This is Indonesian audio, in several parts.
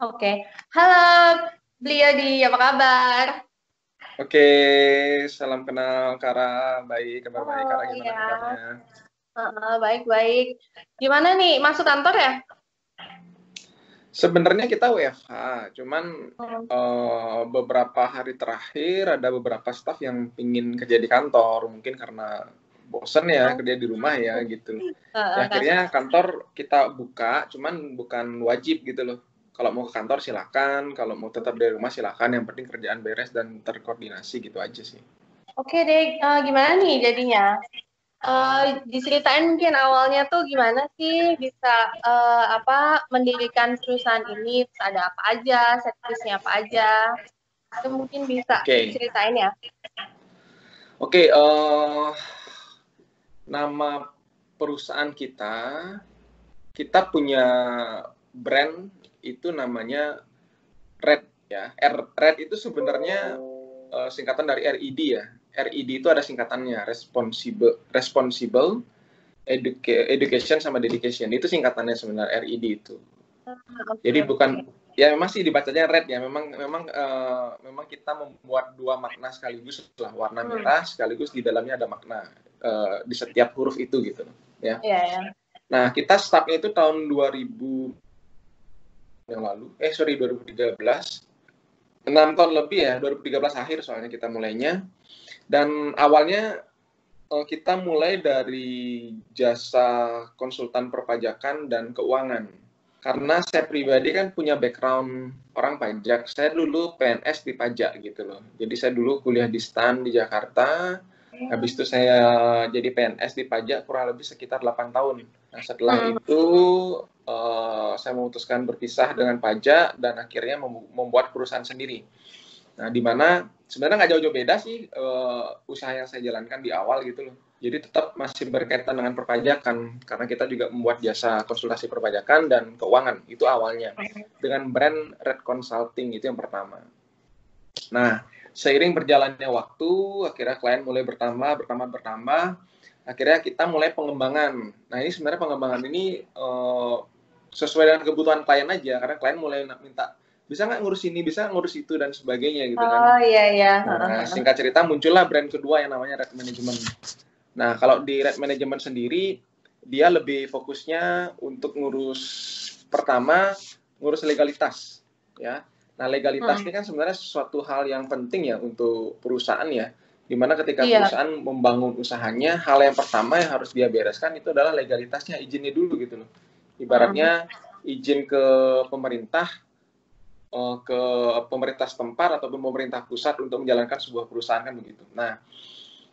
Oke. Halo, Bliadi, apa kabar? Oke, salam kenal Kara, baik, kabar baik. Kara Oh gimana ya, kabarnya? baik-baik. Gimana nih, masuk kantor ya? Sebenarnya kita WFH, cuman Hmm. beberapa hari terakhir ada beberapa staf yang pingin kerja di kantor, mungkin karena bosen ya Oh, kerja di rumah ya gitu. Ya kan. akhirnya kantor kita buka, cuman bukan wajib gitu loh. Kalau mau ke kantor silakan, kalau mau tetap dari rumah silakan. Yang penting kerjaan beres dan terkoordinasi gitu aja sih. Oke deh, gimana nih jadinya? Diceritain mungkin awalnya tuh gimana sih bisa mendirikan perusahaan ini, terus ada apa aja, servisnya apa aja. Itu mungkin bisa Oke, diceritain ya. oke. Nama perusahaan kita punya brand itu namanya Red ya. Red itu sebenarnya singkatan dari RED ya. RED itu ada singkatannya Responsible Education sama Dedication. Itu singkatannya sebenarnya RED itu. Oke, Jadi bukan oke. ya memang sih dibacanya red ya. Memang kita membuat dua makna sekaligus lah, warna Hmm. merah sekaligus di dalamnya ada makna di setiap huruf itu gitu ya. Iya, ya. Nah, kita startnya itu tahun 2000 yang lalu. Sorry, 2013. 6 tahun lebih ya, 2013 akhir soalnya kita mulainya. Dan awalnya kita mulai dari jasa konsultan perpajakan dan keuangan. Karena saya pribadi kan punya background orang pajak. Saya dulu PNS di pajak gitu loh. Jadi saya dulu kuliah di STAN di Jakarta. Habis itu saya jadi PNS di pajak kurang lebih sekitar 8 tahun. Nah, setelah Hmm. itu saya memutuskan berpisah dengan pajak dan akhirnya membuat perusahaan sendiri. Nah, di mana sebenarnya nggak jauh-jauh beda sih usaha yang saya jalankan di awal gitu loh. Jadi tetap masih berkaitan dengan perpajakan karena kita juga membuat jasa konsultasi perpajakan dan keuangan itu awalnya dengan brand Red Consulting itu yang pertama. Nah, seiring berjalannya waktu, akhirnya klien mulai bertambah. Akhirnya kita mulai pengembangan. Nah, ini sebenarnya pengembangan ini sesuai dengan kebutuhan klien aja karena klien mulai minta bisa nggak ngurus ini, bisa nggak ngurus itu dan sebagainya gitu kan. Oh iya, iya. Nah, singkat cerita muncullah brand kedua yang namanya Red Management. Nah, kalau di Red Management sendiri, dia lebih fokusnya untuk ngurus pertama, ngurus legalitas, ya. Nah, legalitas ini kan sebenarnya sesuatu hal yang penting ya untuk perusahaan ya. Dimana ketika Iya. perusahaan membangun usahanya, hal yang pertama yang harus dia bereskan itu adalah legalitasnya, izinnya dulu gitu loh. Ibaratnya izin ke pemerintah, ke pemerintah setempat ataupun pemerintah pusat untuk menjalankan sebuah perusahaan kan begitu. Nah,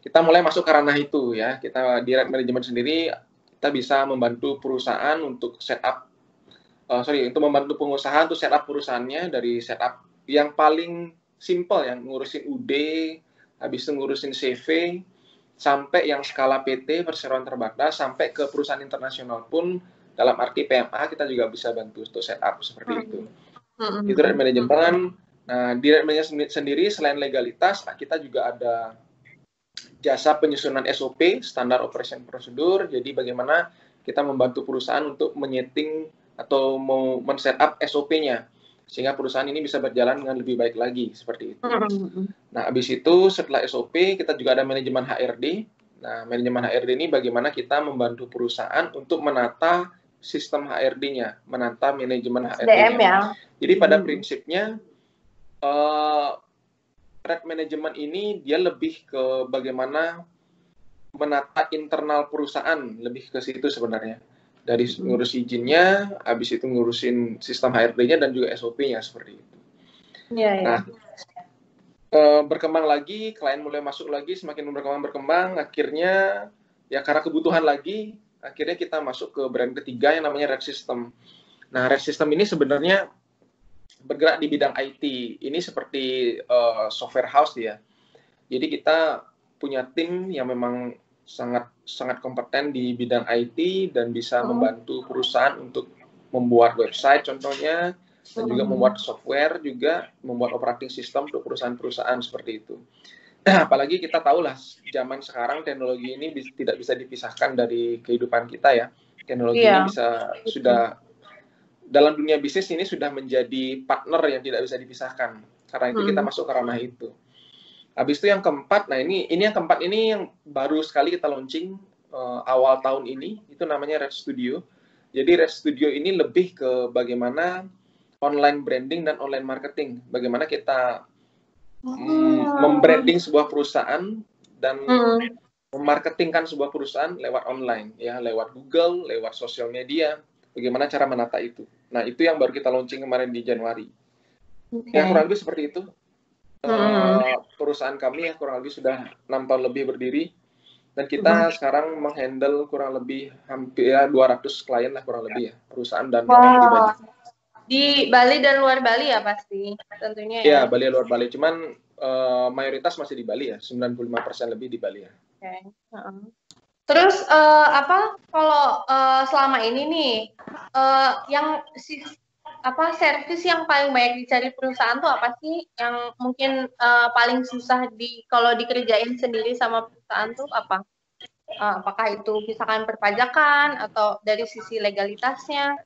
kita mulai masuk ke ranah itu ya. Kita di Red Management sendiri kita bisa membantu perusahaan untuk untuk membantu pengusaha untuk setup perusahaannya dari setup yang paling simple yang ngurusin UD, habis itu ngurusin CV, sampai yang skala PT perseroan terbatas sampai ke perusahaan internasional pun dalam arti PMA kita juga bisa bantu untuk setup seperti itu. Itu Red Management. Nah, di Red Management sendiri selain legalitas, kita juga ada jasa penyusunan SOP, Standard Operation Procedure. Jadi bagaimana kita membantu perusahaan untuk menyeting atau mau men-setup SOP-nya sehingga perusahaan ini bisa berjalan dengan lebih baik lagi seperti itu. Nah, habis itu setelah SOP kita juga ada manajemen HRD. Nah, manajemen HRD ini bagaimana kita membantu perusahaan untuk menata sistem HRD-nya, menata manajemen SDM HRD-nya. ya. Jadi pada prinsipnya Red Management ini dia lebih ke bagaimana menata internal perusahaan, lebih ke situ sebenarnya. Dari ngurus izinnya, habis itu ngurusin sistem HRD-nya dan juga SOP-nya seperti itu. Iya, iya. Nah, berkembang lagi, klien mulai masuk lagi, semakin berkembang, akhirnya ya karena kebutuhan lagi, akhirnya kita masuk ke brand ketiga yang namanya Red System. Nah, Red System ini sebenarnya bergerak di bidang IT. Ini seperti software house ya. Jadi kita punya tim yang memang sangat sangat kompeten di bidang IT dan bisa membantu perusahaan untuk membuat website contohnya dan juga membuat software juga membuat operating system untuk perusahaan-perusahaan seperti itu. Apalagi kita tahulah zaman sekarang teknologi ini tidak bisa dipisahkan dari kehidupan kita ya. Teknologi ini Iya. sudah dalam dunia bisnis ini sudah menjadi partner yang tidak bisa dipisahkan. Karena itu kita masuk ke ranah itu. Habis itu yang keempat, nah ini yang keempat ini yang baru sekali kita launching awal tahun ini, itu namanya Red Studio. Jadi Red Studio ini lebih ke bagaimana online branding dan online marketing. Bagaimana kita membranding sebuah perusahaan dan memarketingkan sebuah perusahaan lewat online, ya, lewat Google, lewat sosial media. Bagaimana cara menata itu. Nah, itu yang baru kita launching kemarin di Januari. Ya, kurang lebih seperti itu. Perusahaan kami ya kurang lebih sudah 6 tahun lebih berdiri. Dan kita sekarang menghandle kurang lebih hampir ya 200 klien lah kurang lebih ya. Perusahaan dan orang pribadi. Di Bali dan luar Bali ya pasti, tentunya ya. Ya, Bali luar Bali. Cuman mayoritas masih di Bali ya. 95% lebih di Bali ya. Oke. Terus kalau selama ini nih yang servis yang paling banyak dicari perusahaan tuh apa sih? Yang mungkin paling susah kalau dikerjain sendiri sama perusahaan tuh apa? Apakah itu misalkan perpajakan atau dari sisi legalitasnya?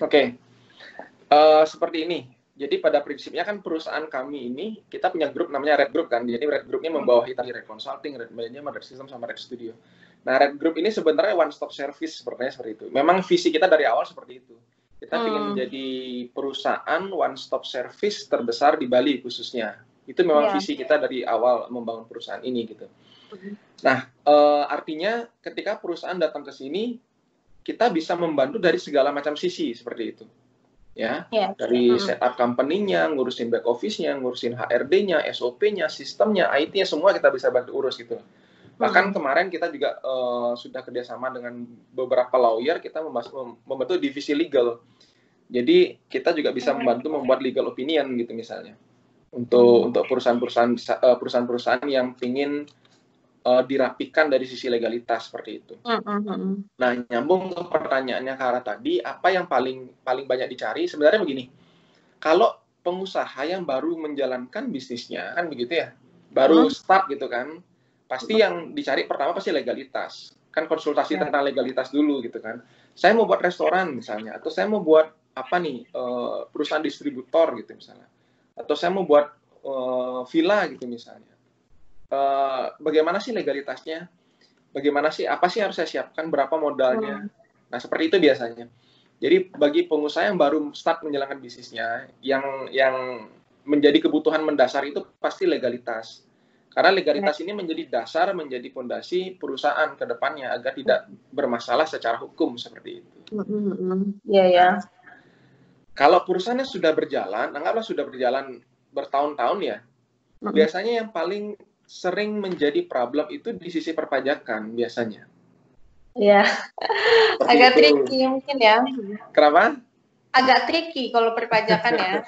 Oke. Seperti ini. Jadi pada prinsipnya kan perusahaan kami ini, kita punya grup namanya Red Group kan. Jadi Red Group ini membawahi tadi Red Consulting, Red Management, Red System, sama Red Studio. Nah, Red Group ini sebenarnya one stop service sepertinya seperti itu. Memang visi kita dari awal seperti itu. Kita ingin menjadi perusahaan one stop service terbesar di Bali khususnya. Itu memang visi kita dari awal membangun perusahaan ini gitu. Nah, artinya ketika perusahaan datang ke sini, kita bisa membantu dari segala macam sisi seperti itu. Ya, dari setup company-nya, ngurusin back office-nya, ngurusin HRD-nya, SOP-nya, sistemnya, IT-nya, semua kita bisa bantu urus gitu. Bahkan kemarin kita juga sudah kerjasama dengan beberapa lawyer, kita membantu divisi legal. Jadi kita juga bisa membantu membuat legal opinion gitu misalnya, untuk perusahaan-perusahaan yang ingin dirapikan dari sisi legalitas seperti itu. Nah, nyambung ke pertanyaannya Kara tadi, apa yang paling banyak dicari? Sebenarnya begini, kalau pengusaha yang baru menjalankan bisnisnya, kan begitu ya, baru start gitu kan, pasti yang dicari pertama pasti legalitas. Kan konsultasi tentang legalitas dulu gitu kan. Saya mau buat restoran misalnya, atau saya mau buat apa nih, perusahaan distributor gitu misalnya, atau saya mau buat villa gitu misalnya. Bagaimana sih legalitasnya? Bagaimana sih, apa sih harus saya siapkan, berapa modalnya? Nah, seperti itu biasanya. Jadi bagi pengusaha yang baru start menjalankan bisnisnya, yang menjadi kebutuhan mendasar itu pasti legalitas. Karena legalitas ini menjadi dasar, menjadi fondasi perusahaan ke depannya agar tidak bermasalah secara hukum seperti itu. Iya. Kalau perusahaannya sudah berjalan, anggaplah sudah berjalan bertahun-tahun ya, biasanya yang paling sering menjadi problem itu di sisi perpajakan biasanya. Iya. Agak tricky mungkin ya. Kenapa? Agak tricky kalau perpajakan ya.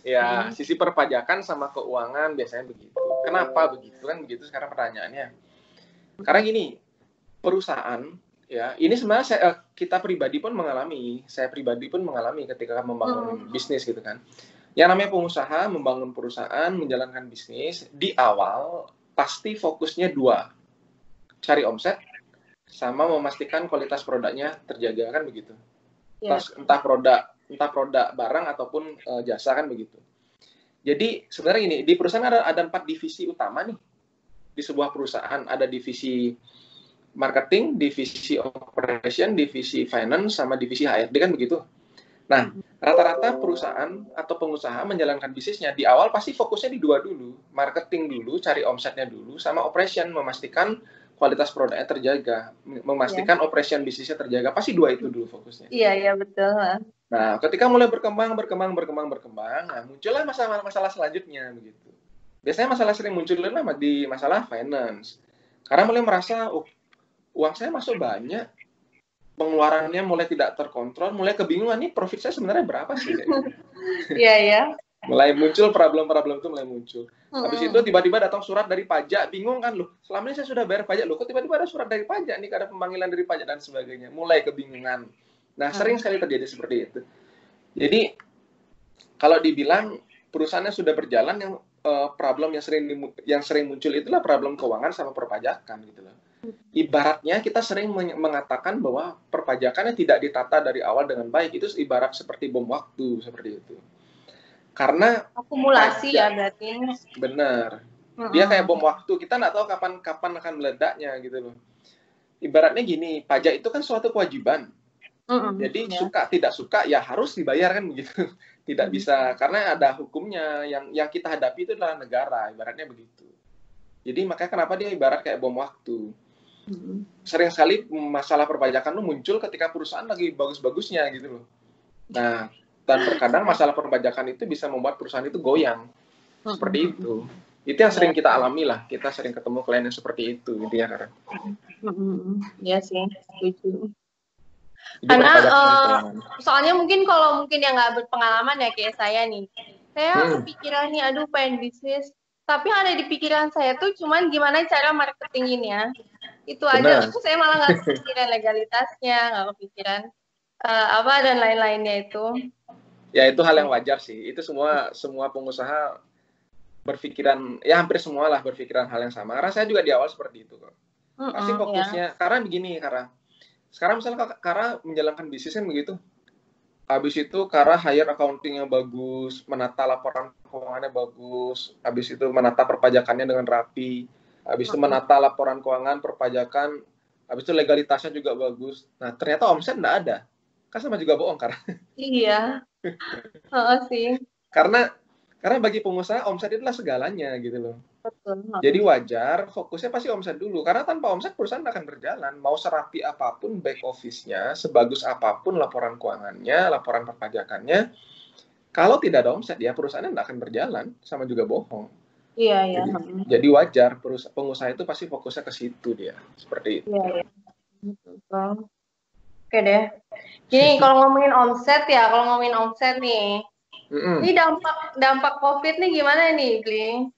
Ya, sisi perpajakan sama keuangan biasanya begitu. Kenapa begitu? Kan begitu sekarang pertanyaannya. Karena gini, perusahaan ya, ini sebenarnya kita pribadi pun mengalami, saya pribadi pun mengalami ketika membangun bisnis gitu kan. Yang namanya pengusaha membangun perusahaan, menjalankan bisnis, di awal pasti fokusnya dua, cari omset sama memastikan kualitas produknya terjaga, kan begitu. Entah produk barang ataupun jasa, kan begitu. Jadi sebenarnya gini, di perusahaan ada 4 divisi utama nih. Di sebuah perusahaan ada divisi marketing, divisi operation, divisi finance, sama divisi HRD, kan begitu. Nah, rata-rata perusahaan atau pengusaha menjalankan bisnisnya di awal pasti fokusnya di dua dulu. Marketing dulu, cari omsetnya dulu, sama operation, memastikan kualitas produknya terjaga, memastikan operation bisnisnya terjaga. Pasti dua itu dulu fokusnya. Iya, betul. Nah, ketika mulai berkembang, nah muncullah masalah selanjutnya begitu. Biasanya masalah sering muncul di masalah finance. Karena mulai merasa, uang saya masuk banyak, pengeluarannya mulai tidak terkontrol, mulai kebingungan, nih profit saya sebenarnya berapa sih? Iya. Mulai muncul problem-problem itu mulai muncul. Habis itu tiba-tiba datang surat dari pajak, bingung kan loh. Selama ini saya sudah bayar pajak loh, kok tiba-tiba ada surat dari pajak nih, ada pemanggilan dari pajak dan sebagainya. Mulai kebingungan. Nah, sering sekali terjadi seperti itu. Jadi kalau dibilang perusahaannya sudah berjalan, yang problem yang sering muncul itulah problem keuangan sama perpajakan gitu loh. Ibaratnya kita sering mengatakan bahwa perpajakannya tidak ditata dari awal dengan baik. Itu ibarat seperti bom waktu, seperti itu. Karena Akumulasi ya berarti. benar. Dia kayak bom waktu, kita nggak tahu kapan akan meledaknya gitu loh. Ibaratnya gini, pajak itu kan suatu kewajiban. Jadi suka tidak suka ya harus dibayar kan begitu. Tidak bisa, karena ada hukumnya. Yang kita hadapi itu adalah negara, ibaratnya begitu. Jadi makanya kenapa dia ibarat kayak bom waktu. Sering sekali masalah perpajakan itu muncul ketika perusahaan lagi bagus-bagusnya gitu loh. Nah, dan terkadang masalah perpajakan itu bisa membuat perusahaan itu goyang. Seperti itu. Itu yang sering kita alami lah. Kita sering ketemu klien yang seperti itu intinya karena. Iya sih, setuju. Karena soalnya mungkin kalau yang nggak berpengalaman ya kayak saya nih, saya kepikiran nih, aduh pengen bisnis, tapi ada di pikiran saya tuh cuman gimana cara marketinginnya. Itu aja, saya malah nggak kepikiran legalitasnya, nggak kepikiran apa dan lain-lainnya itu. Ya itu hal yang wajar sih. Itu semua pengusaha berpikiran, ya hampir semua lah berpikiran hal yang sama. Karena saya juga di awal seperti itu kok. Pasti fokusnya, karena begini, karena sekarang misalnya Kara menjalankan bisnis kan begitu. Habis itu Kara hire accounting yang bagus, menata laporan keuangannya bagus, habis itu menata perpajakannya dengan rapi, habis itu menata laporan keuangan, perpajakan, habis itu legalitasnya juga bagus. Nah, ternyata omset nggak ada. Kan sama juga bohong, Kara. Iya. Sih. Karena bagi pengusaha omset itulah segalanya gitu loh. Betul. Jadi wajar fokusnya pasti omset dulu. Karena tanpa omset perusahaan akan berjalan. Mau serapi apapun back office-nya, sebagus apapun laporan keuangannya, laporan perpajakannya, kalau tidak ada omset ya perusahaannya tidak akan berjalan. Sama juga bohong. Iya. Jadi wajar pengusaha itu pasti fokusnya ke situ dia. Seperti itu. Iya. Oke deh. Jadi kalau ngomongin omset nih, ini dampak COVID nih gimana nih, Bling?